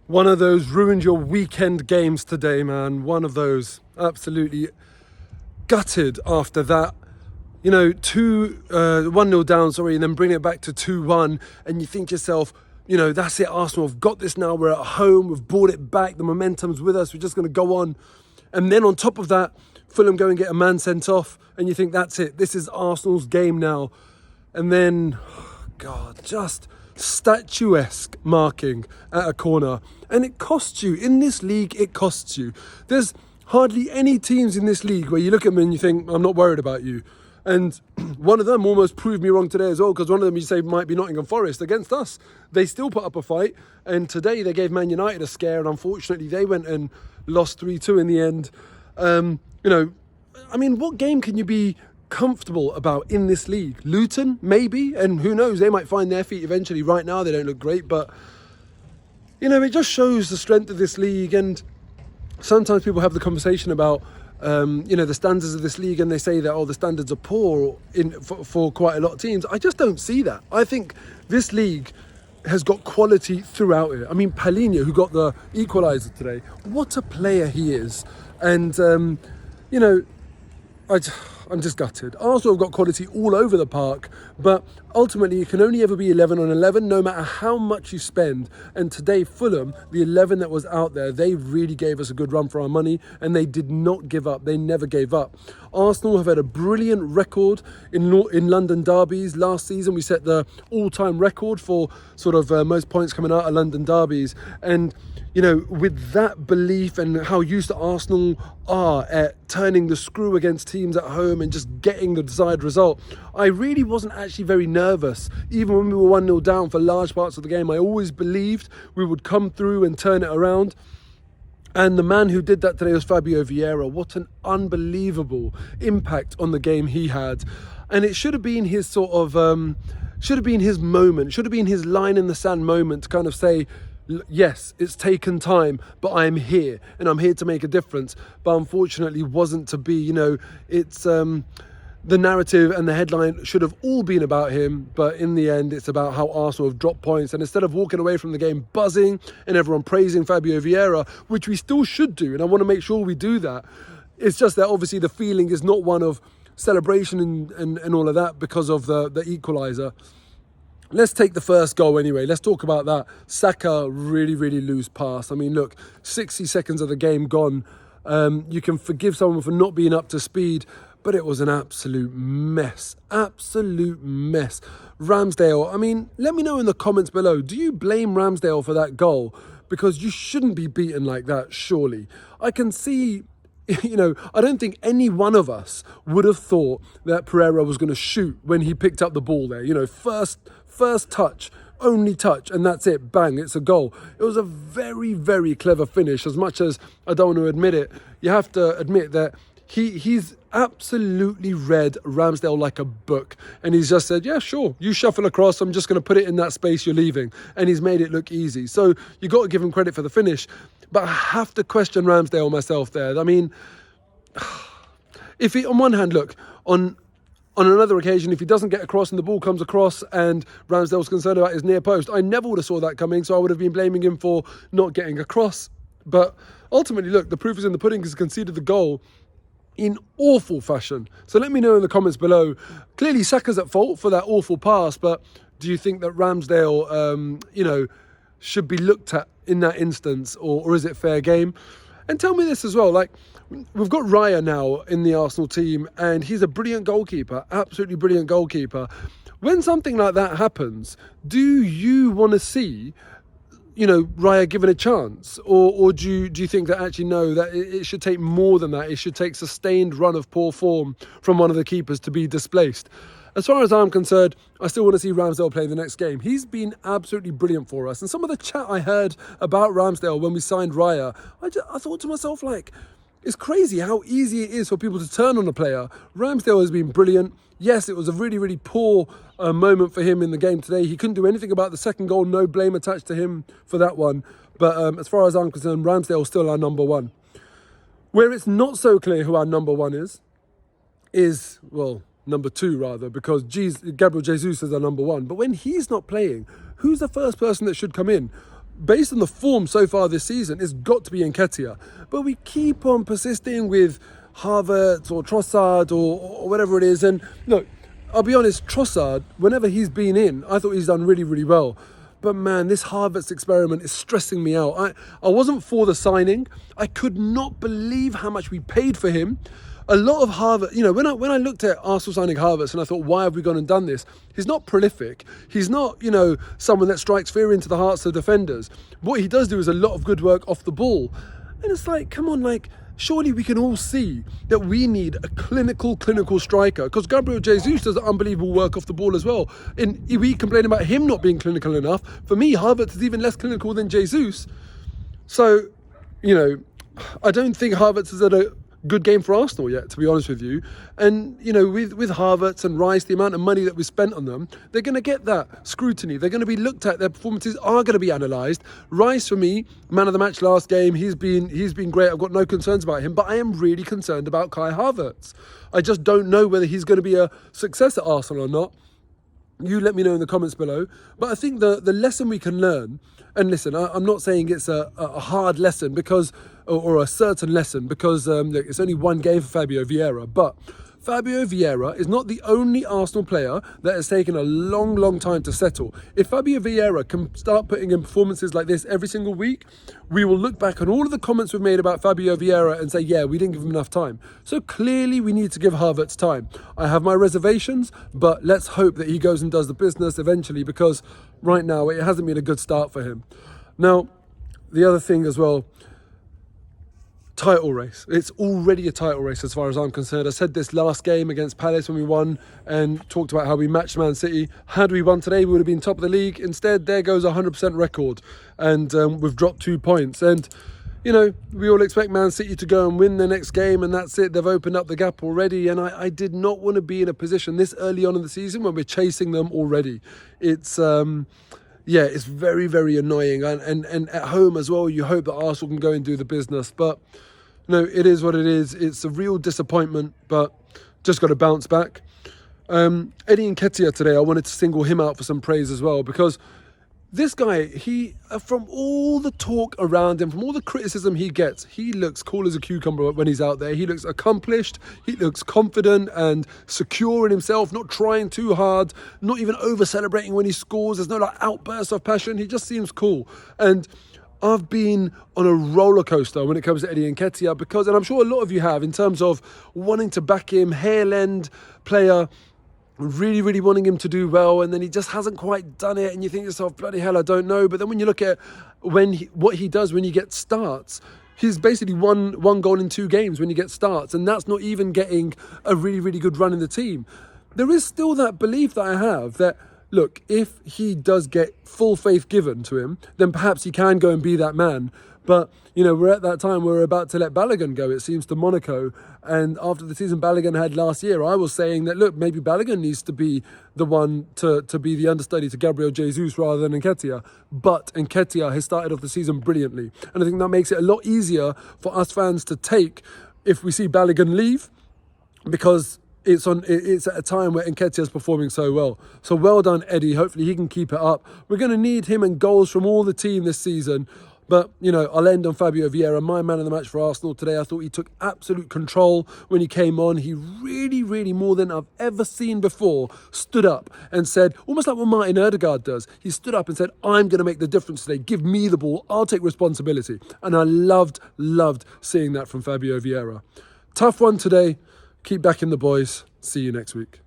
One of those ruined your weekend games today, man. One of those. Absolutely gutted after that. 1-0 down, and then bring it back to 2-1. And you think to yourself, that's it, Arsenal have got this now. We're at home. We've brought it back. The momentum's with us. We're just going to go on. And then on top of that, Fulham go and get a man sent off. And you think, that's it. This is Arsenal's game now. And then, just statuesque marking at a corner. And it costs you. In this league, it costs you. There's hardly any teams in this league where you look at them and you think, I'm not worried about you. And one of them almost proved me wrong today as well, because one of them you say might be Nottingham Forest against us. They still put up a fight. And today they gave Man United a scare. And unfortunately, they went and lost 3-2 in the end. What game can you be comfortable about in this league? Luton, maybe, and who knows, they might find their feet eventually. Right now they don't look great, but it just shows the strength of this league. And sometimes people have the conversation about the standards of this league, and they say that the standards are poor for quite a lot of teams. I just don't see that. I think this league has got quality throughout it. I mean, Paulinho, who got the equaliser today, what a player he is. And I'm just gutted. Arsenal have got quality all over the park, but ultimately it can only ever be 11 on 11, no matter how much you spend. And today, Fulham, the 11 that was out there, they really gave us a good run for our money, and they did not give up. They never gave up. Arsenal have had a brilliant record in London derbies. Last season, we set the all-time record for most points coming out of London derbies. And with that belief and how used to Arsenal are at turning the screw against teams at home and just getting the desired result, I really wasn't actually very nervous. Even when we were 1-0 down for large parts of the game, I always believed we would come through and turn it around. And the man who did that today was Fabio Vieira. What an unbelievable impact on the game he had. And it should have been his should have been his moment, should have been his line in the sand moment to kind of say, yes, it's taken time, but I am here and I'm here to make a difference. But unfortunately wasn't to be. It's the narrative and the headline should have all been about him, but in the end it's about how Arsenal have dropped points. And instead of walking away from the game buzzing and everyone praising Fabio Vieira, which we still should do, and I want to make sure we do that, it's just that obviously the feeling is not one of celebration and all of that because of the equaliser. Let's take the first goal anyway. Let's talk about that. Saka, really, really loose pass. I mean, look, 60 seconds of the game gone. You can forgive someone for not being up to speed, but it was an absolute mess. Absolute mess. Ramsdale, let me know in the comments below. Do you blame Ramsdale for that goal? Because you shouldn't be beaten like that, surely. I can see... I don't think any one of us would have thought that Pereira was going to shoot when he picked up the ball there. First touch, only touch, and that's it. Bang, it's a goal. It was a very, very clever finish. As much as I don't want to admit it, you have to admit that he's absolutely read Ramsdale like a book. And he's just said, yeah, sure, you shuffle across. I'm just going to put it in that space you're leaving. And he's made it look easy. So you got to give him credit for the finish. But I have to question Ramsdale myself there. I mean, if he, on one hand, look, on another occasion, if he doesn't get across and the ball comes across and Ramsdale's concerned about his near post, I never would have saw that coming, so I would have been blaming him for not getting across. But ultimately, look, the proof is in the pudding. He's conceded the goal in awful fashion. So let me know in the comments below. Clearly, Saka's at fault for that awful pass, but do you think that Ramsdale, should be looked at in that instance, or is it fair game? And tell me this as well, we've got Raya now in the Arsenal team, and he's a brilliant goalkeeper, absolutely brilliant goalkeeper. When something like that happens, do you want to see, Raya given a chance? Or do you think that actually, no, that it should take more than that? It should take sustained run of poor form from one of the keepers to be displaced? As far as I'm concerned, I still want to see Ramsdale play the next game. He's been absolutely brilliant for us. And some of the chat I heard about Ramsdale when we signed Raya, I thought to myself, it's crazy how easy it is for people to turn on a player. Ramsdale has been brilliant. Yes, it was a really, really poor moment for him in the game today. He couldn't do anything about the second goal. No blame attached to him for that one. But as far as I'm concerned, Ramsdale's still our number one. Where it's not so clear who our number one is, number two rather, because Gabriel Jesus is our number one. But when he's not playing, who's the first person that should come in? based on the form so far this season, it's got to be Nketiah. But we keep on persisting with Havertz or Trossard or whatever it is. And look, I'll be honest, Trossard, whenever he's been in, I thought he's done really, really well. But man, this Havertz experiment is stressing me out. I wasn't for the signing. I could not believe how much we paid for him. A lot of Havertz, when I looked at Arsenal signing Havertz and I thought, why have we gone and done this? He's not prolific. He's not, someone that strikes fear into the hearts of defenders. What he does do is a lot of good work off the ball. And it's like, come on, surely we can all see that we need a clinical striker, because Gabriel Jesus does unbelievable work off the ball as well. And we complain about him not being clinical enough. For me, Havertz is even less clinical than Jesus. So, I don't think Havertz is at a good game for Arsenal yet, to be honest with you. And, with Havertz and Rice, the amount of money that we spent on them, they're going to get that scrutiny. They're going to be looked at. Their performances are going to be analysed. Rice, for me, man of the match last game, he's been great. I've got no concerns about him, but I am really concerned about Kai Havertz. I just don't know whether he's going to be a success at Arsenal or not. You let me know in the comments below. But I think the lesson we can learn, and listen, I'm not saying it's a hard lesson or a certain lesson, because it's only one game for Fabio Vieira, but Fabio Vieira is not the only Arsenal player that has taken a long time to settle. If Fabio Vieira can start putting in performances like this every single week, we will look back on all of the comments we've made about Fabio Vieira and say, yeah, we didn't give him enough time. So clearly we need to give Havertz time. I have my reservations, but let's hope that he goes and does the business eventually, because right now it hasn't been a good start for him. Now, the other thing as well, title race. It's already a title race as far as I'm concerned. I said this last game against Palace when we won and talked about how we matched Man City. Had we won today, we would have been top of the league. Instead, there goes a 100% record, and we've dropped 2 points. And, we all expect Man City to go and win the next game, and that's it. They've opened up the gap already, and I did not want to be in a position this early on in the season when we're chasing them already. It's it's very, very annoying. And at home as well, you hope that Arsenal can go and do the business. But no, it is what it is. It's a real disappointment, but just got to bounce back. Eddie Nketiah today, I wanted to single him out for some praise as well, because this guy, from all the talk around him, from all the criticism he gets, he looks cool as a cucumber when he's out there. He looks accomplished, he looks confident and secure in himself, not trying too hard, not even over-celebrating when he scores. There's no outbursts of passion. He just seems cool. And I've been on a roller coaster when it comes to Eddie Nketiah, because, and I'm sure a lot of you have, in terms of wanting to back him, hair-lend player, really wanting him to do well, and then he just hasn't quite done it, and you think to yourself, bloody hell, I don't know. But then when you look at what he does when he gets starts, he's basically one goal in 2 games when he gets starts, and that's not even getting a really good run in the team. There is still that belief that I have that, look, if he does get full faith given to him, then perhaps he can go and be that man. But, we're at that time, we're about to let Balogun go, it seems, to Monaco. And after the season Balogun had last year, I was saying that, look, maybe Balogun needs to be the one to be the understudy to Gabriel Jesus rather than Nketiah. But Nketiah has started off the season brilliantly. And I think that makes it a lot easier for us fans to take if we see Balogun leave, because it's at a time where Nketiah is performing so well. So well done, Eddie. Hopefully he can keep it up. We're going to need him and goals from all the team this season. But, I'll end on Fabio Vieira, my man of the match for Arsenal today. I thought he took absolute control when he came on. He really, more than I've ever seen before, stood up and said, almost like what Martin Odegaard does, he stood up and said, I'm going to make the difference today. Give me the ball. I'll take responsibility. And I loved seeing that from Fabio Vieira. Tough one today. Keep backing the boys. See you next week.